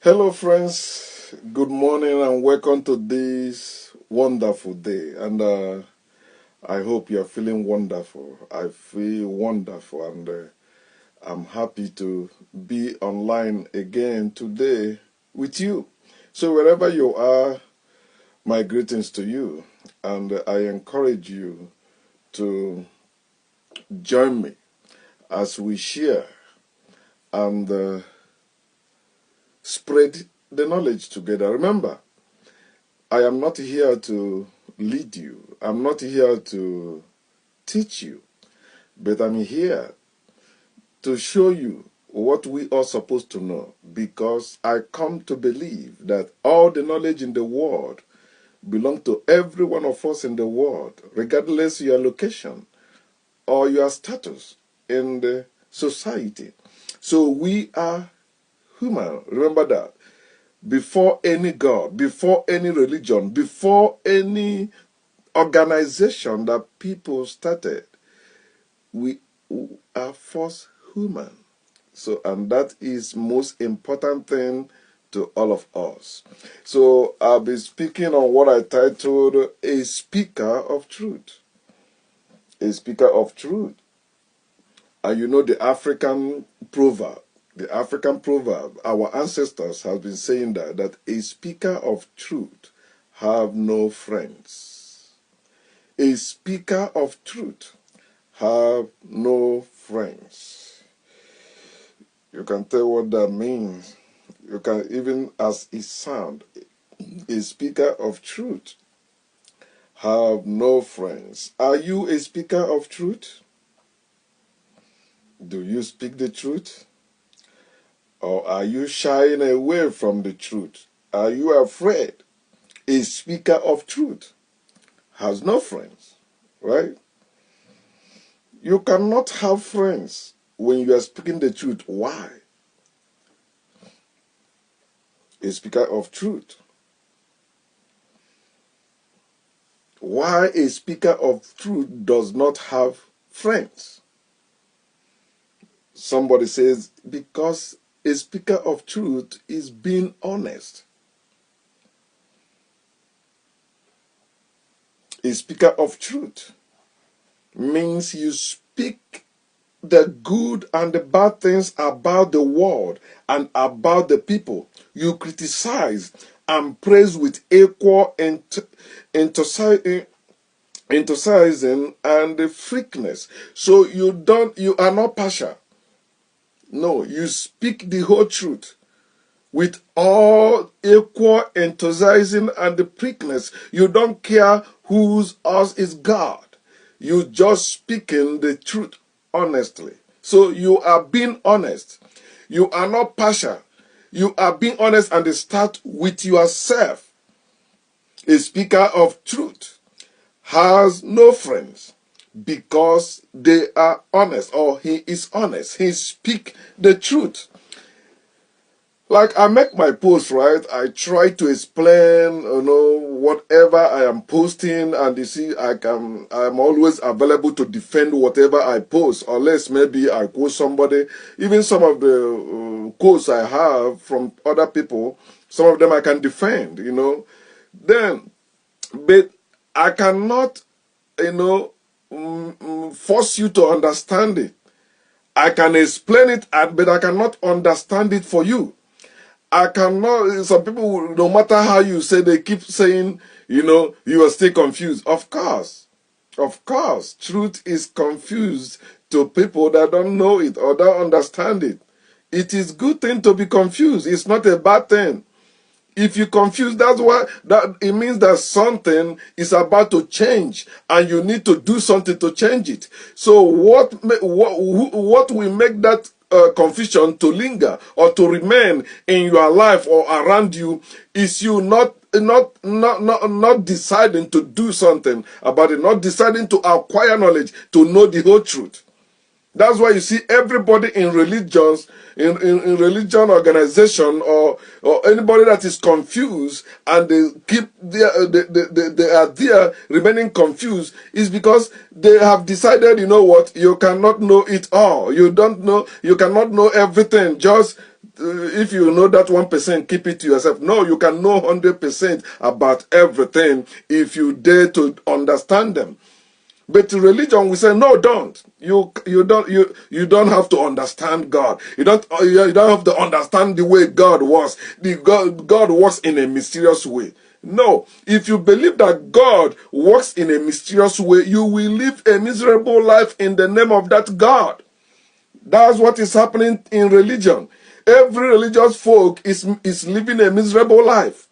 Hello, friends. Good morning and welcome to this wonderful day. And I hope you're feeling wonderful. I feel wonderful, and I'm happy to be online again today with you. So, wherever you are, my greetings to you. And I encourage you to join me as we share and spread the knowledge together. Remember, I am not here to lead you. I'm not here to teach you, but I'm here to show you what we are supposed to know, because I come to believe that all the knowledge in the world belongs to every one of us in the world, regardless your location or your status in the society. So we are human. Remember that. Before any God, before any religion, before any organization that people started, we are first human. So, and that is most important thing to all of us. So I'll be speaking on what I titled A Speaker of Truth. A Speaker of Truth. And you know the African proverb. The African proverb, our ancestors have been saying that a speaker of truth have no friends. A speaker of truth have no friends. You can tell what that means. You can, even as it sounds, a speaker of truth have no friends. Are you a speaker of truth? Do you speak the truth? Or are you shying away from the truth? Are you afraid? A speaker of truth has no friends, right? You cannot have friends when you are speaking the truth. Why? A speaker of truth. Why a speaker of truth does not have friends? Somebody says, because a speaker of truth is being honest. A speaker of truth means you speak the good and the bad things about the world and about the people. You criticize and praise with equal enthusiasm and freakness. So you are not partial. No, you speak the whole truth with all equal enthusiasm and the prickness. You don't care whose us is God. You just speaking the truth honestly. So you are being honest. You are not partial. You are being honest, and they start with yourself. A speaker of truth has no friends because they are honest, or he is honest. He speak the truth. Like I make my post, right? I try to explain, whatever I am posting, and you see, I'm always available to defend whatever I post, unless maybe I quote somebody. Even some of the quotes I have from other people, some of them I can defend, Then, but I cannot, force you to understand it. I can explain it, but I cannot understand it for you. I cannot, some people, no matter how you say, they keep saying, you are still confused. Of course, truth is confused to people that don't know it or don't understand it. It is a good thing to be confused. It's not a bad thing. If you confuse, that it means that something is about to change, and you need to do something to change it. So what will make that confusion to linger or to remain in your life or around you is you not deciding to do something about it, not deciding to acquire knowledge to know the whole truth. That's why you see everybody in religions, in religion organization, or anybody that is confused, and they keep they are there remaining confused, is because they have decided, you cannot know it all. You cannot know everything. Just if you know that 1%, keep it to yourself. No, you can know 100% about everything if you dare to understand them. But religion, we say, no, don't. You don't have to understand God. You don't have to understand the way God was. God works in a mysterious way. No, if you believe that God works in a mysterious way, you will live a miserable life in the name of that God. That's what is happening in religion. Every religious folk is living a miserable life.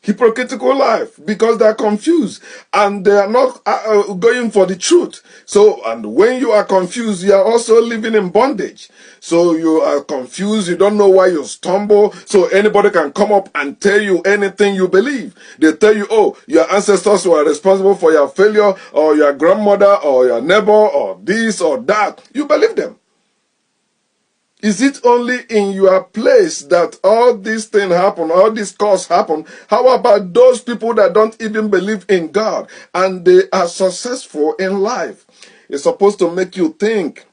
Hypocritical life, because they are confused and they are not going for the truth. So, and when you are confused, you are also living in bondage. So you are confused, you don't know why you stumble. So anybody can come up and tell you anything you believe. They tell you, oh, your ancestors were responsible for your failure, or your grandmother, or your neighbor, or this or that. You believe them. Is it only in your place that all these things happen, all these causes happen? How about those people that don't even believe in God and they are successful in life? It's supposed to make you think.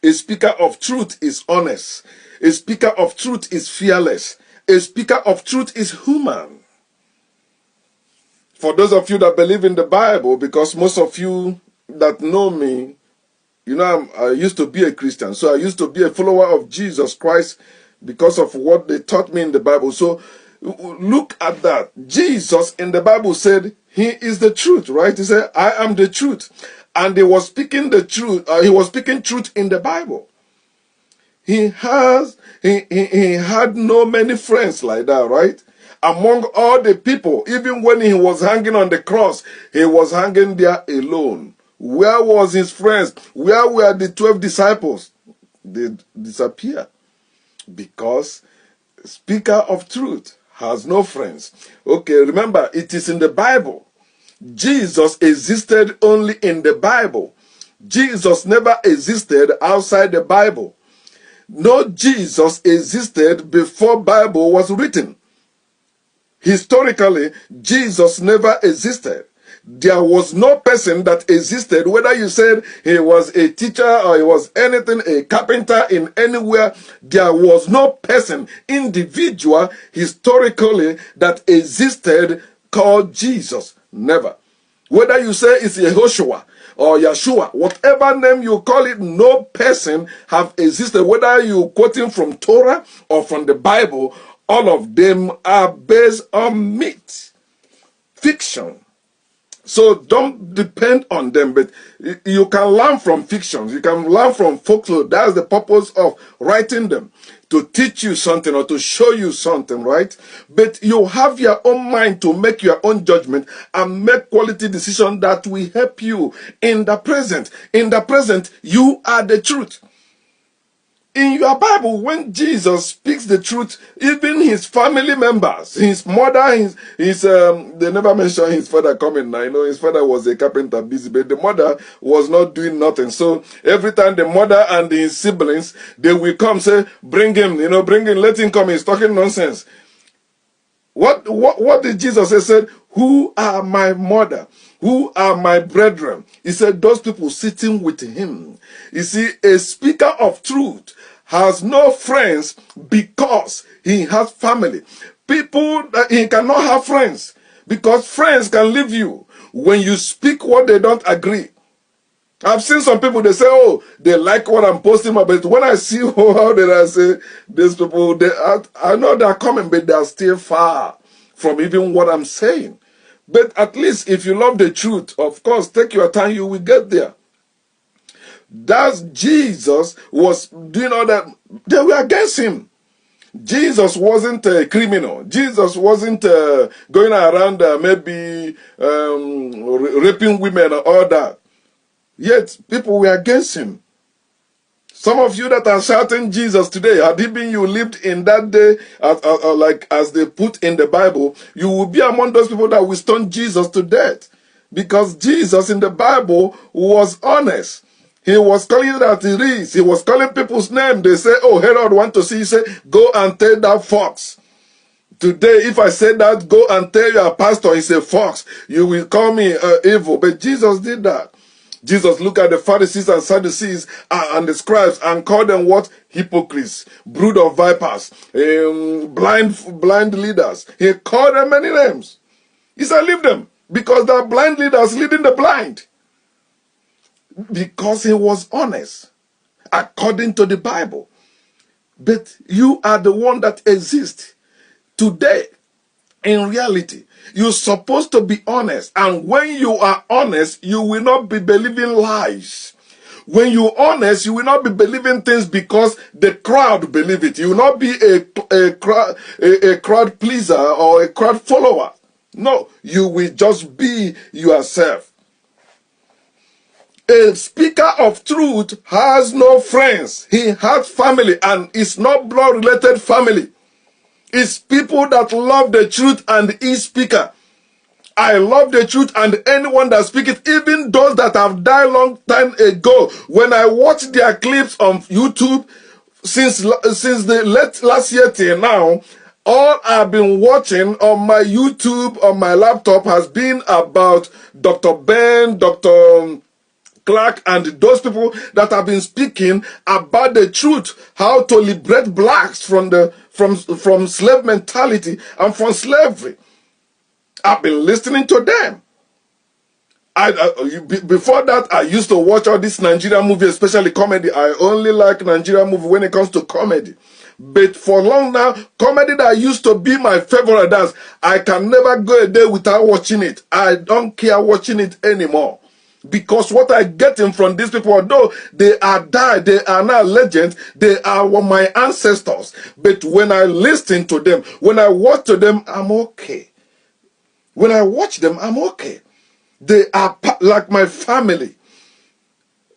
A speaker of truth is honest. A speaker of truth is fearless. A speaker of truth is human. For those of you that believe in the Bible, because most of you that know me, you know, I used to be a Christian, so I used to be a follower of Jesus Christ because of what they taught me in the Bible. So look at that. Jesus in the Bible said he is the truth, right? He said, I am the truth. And he was speaking the truth. He was speaking truth in the Bible. He had no many friends like that, right? Among all the people, even when he was hanging on the cross, he was hanging there alone. Where was his friends? Where were the 12 disciples? They disappeared. Because speaker of truth has no friends. Okay, remember, it is in the Bible. Jesus existed only in the Bible. Jesus never existed outside the Bible. No Jesus existed before Bible was written. Historically, Jesus never existed. There was no person that existed, whether you said he was a teacher or he was anything, a carpenter in anywhere, there was no person, individual, historically, that existed called Jesus. Never. Whether you say it's Yehoshua or Yeshua, whatever name you call it, no person have existed. Whether you quoting from Torah or from the Bible, all of them are based on myth, fiction. So don't depend on them, but you can learn from fictions. You can learn from folklore. That's the purpose of writing them, to teach you something or to show you something, right? But you have your own mind to make your own judgment and make quality decisions that will help you in the present. In the present, you are the truth. In your Bible, when Jesus speaks the truth, even his family members, his mother, they never mention his father coming now. You know, his father was a carpenter, busy, but the mother was not doing nothing. So every time the mother and his siblings, they will come say, bring him, bring him, let him come. He's talking nonsense. What did Jesus say? He said, who are my mother? Who are my brethren? He said, those people sitting with him. You see, a speaker of truth has no friends because he has family. People, he cannot have friends because friends can leave you when you speak what they don't agree. I've seen some people, they say, oh, they like what I'm posting, but when I see how they say, these people, I know they're coming, but they're still far from even what I'm saying. But at least if you love the truth, of course, take your time, you will get there. That's Jesus was doing all that. They were against him. Jesus wasn't a criminal. Jesus wasn't going around maybe raping women or all that. Yet people were against him. Some of you that are shouting Jesus today, had it been you lived in that day, like as they put in the Bible, you will be among those people that will stone Jesus to death. Because Jesus in the Bible was honest. He was calling it as it is. He was calling people's name. They say, oh, Herod want to see you. Say, go and tell that fox. Today, if I say that, go and tell your pastor he's a fox. You will call me evil. But Jesus did that. Jesus looked at the Pharisees and Sadducees and the scribes and called them what? Hypocrites, brood of vipers, blind leaders. He called them many names. He said, leave them, because they are blind leaders leading the blind. Because he was honest, according to the Bible. But you are the one that exists today. In reality, you're supposed to be honest. And when you are honest, you will not be believing lies. When you're honest, you will not be believing things because the crowd believe it. You will not be a crowd pleaser or a crowd follower. No, you will just be yourself. A speaker of truth has no friends. He has family, and it's not blood-related family. It's people that love the truth and is speaker. I love the truth, and anyone that speaks it, even those that have died long time ago, when I watch their clips on YouTube since the last year till now, all I've been watching on my YouTube, on my laptop, has been about Dr. Ben, Dr. Clark, and those people that have been speaking about the truth, how to liberate blacks from slave mentality and from slavery. I've been listening to them. Before that, I used to watch all this Nigerian movie, especially comedy. I only like Nigerian movie when it comes to comedy. But for long now, comedy that used to be my favorite dance, I can never go a day without watching it. I don't care watching it anymore. Because what I get in from these people, although they are died, they are now legends, they are my ancestors. But when I listen to them, when I watch to them, I'm okay. When I watch them, I'm okay. They are like my family.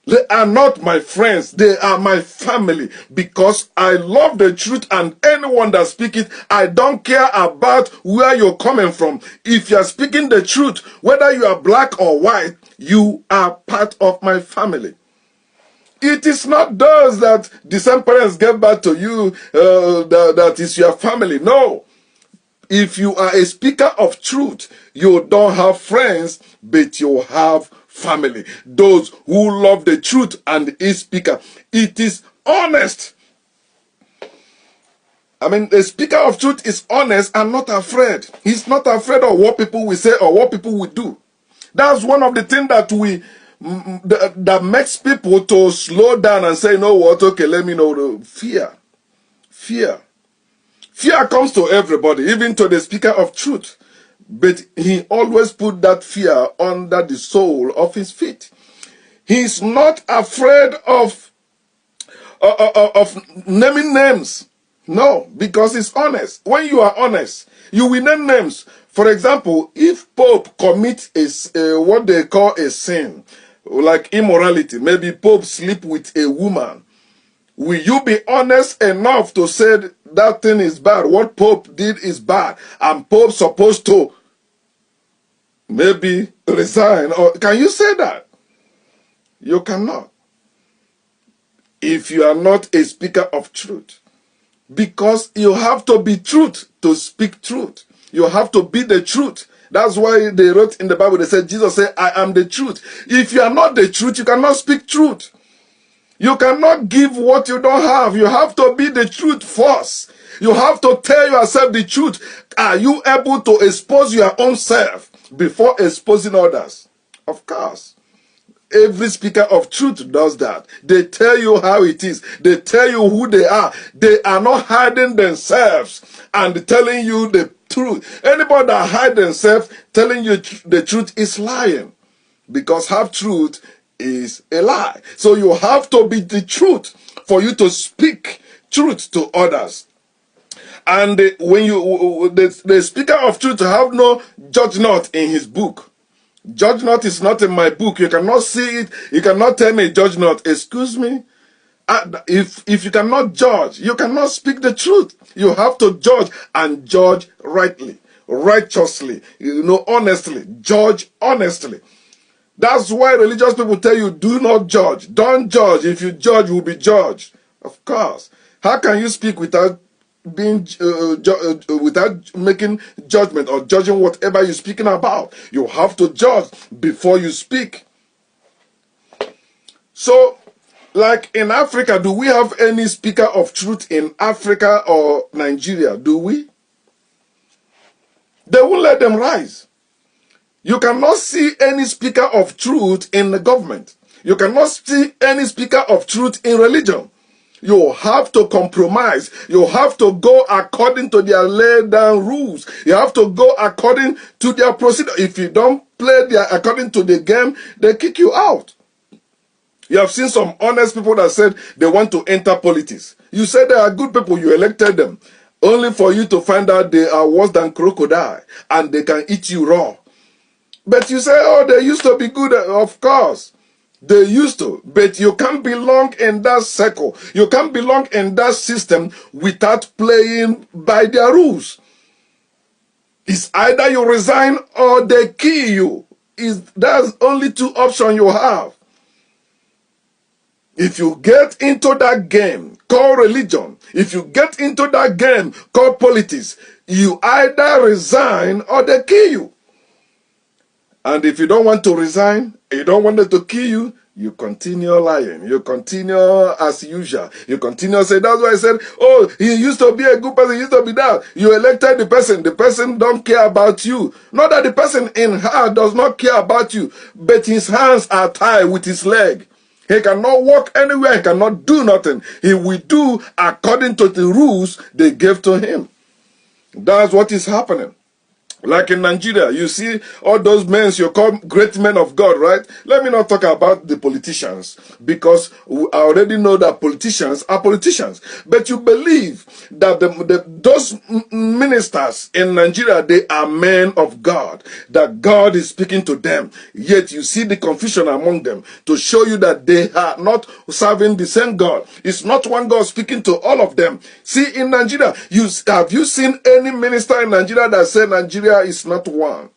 They are not my friends. They are my family, because I love the truth, and anyone that speaks it, I don't care about where you're coming from. If you're speaking the truth, whether you are black or white, you are part of my family. It is not those that the same parents gave birth to you that is your family. No. If you are a speaker of truth, you don't have friends, but you have family. Those who love the truth and is speaker. It is honest. I mean, a speaker of truth is honest and not afraid. He's not afraid of what people will say or what people will do. That's one of the things that that makes people to slow down and say, you know what, okay, let me know. The fear. Fear comes to everybody, even to the speaker of truth. But he always put that fear under the sole of his feet. He's not afraid of naming names. No, because he's honest. When you are honest, you will name names. For example, if Pope commits what they call a sin, like immorality, maybe Pope sleep with a woman, will you be honest enough to say that thing is bad, what Pope did is bad, and Pope supposed to maybe resign? Or can you say that? You cannot. If you are not a speaker of truth. Because you have to be truth to speak truth. You have to be the truth. That's why they wrote in the Bible, they said, Jesus said, I am the truth. If you are not the truth, you cannot speak truth. You cannot give what you don't have. You have to be the truth first. You have to tell yourself the truth. Are you able to expose your own self before exposing others? Of course. Every speaker of truth does that. They tell you how it is. They tell you who they are. They are not hiding themselves and telling you the truth. Anybody that hides themselves telling you the truth is lying, because half truth is a lie. So you have to be the truth for you to speak truth to others. And when the speaker of truth have no judge not in his book. Judge not is not in my book. You cannot see it. You cannot tell me judge not. Excuse me. If you cannot judge, you cannot speak the truth. You have to judge, and judge rightly, righteously, honestly. Judge honestly. That's why religious people tell you, do not judge. Don't judge. If you judge, you will be judged. Of course. How can you speak without being without making judgment or judging whatever you're speaking about? You have to judge before you speak. So, like in Africa, do we have any speaker of truth in Africa or Nigeria? Do we? They won't let them rise. You cannot see any speaker of truth in the government. You cannot see any speaker of truth in religion. You have to compromise. You have to go according to their laid down rules. You have to go according to their procedure. If you don't play according to the game, they kick you out. You have seen some honest people that said they want to enter politics. You said they are good people, you elected them, only for you to find out they are worse than crocodile and they can eat you raw. But you say, oh, they used to be good. Of course, they used to. But you can't belong in that circle. You can't belong in that system without playing by their rules. It's either you resign or they kill you. That's only two options you have. If you get into that game called religion, if you get into that game called politics, you either resign or they kill you. And if you don't want to resign, you don't want them to kill you, you continue lying. You continue as usual. You continue saying, that's why I said, oh, he used to be a good person, he used to be that. You elected the person don't care about you. Not that the person in heart does not care about you, but his hands are tied with his leg. He cannot walk anywhere. He cannot do nothing. He will do according to the rules they gave to him. That's what is happening. Like in Nigeria, you see all those men you call great men of God, right? Let me not talk about the politicians, because I already know that politicians are politicians. But you believe that those ministers in Nigeria, they are men of God, that God is speaking to them. Yet you see the confusion among them to show you that they are not serving the same God. It's not one God speaking to all of them. See, in Nigeria, have you seen any minister in Nigeria that said Nigeria is not one?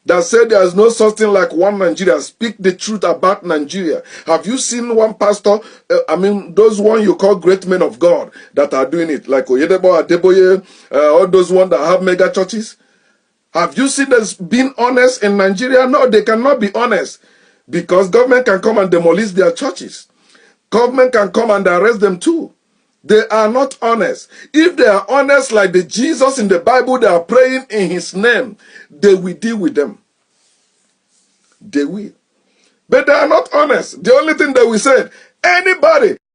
That said there is no such thing like one Nigeria. Speak the truth about Nigeria. Have you seen one pastor, those one you call great men of God that are doing it, like Oyedebo, Adeboye, all those ones that have mega churches? Have you seen them being honest in Nigeria? No, they cannot be honest, because government can come and demolish their churches. Government can come and arrest them too. They are not honest. If they are honest like the Jesus in the Bible, they are praying in his name, they will deal with them. They will. But they are not honest. The only thing that we said, anybody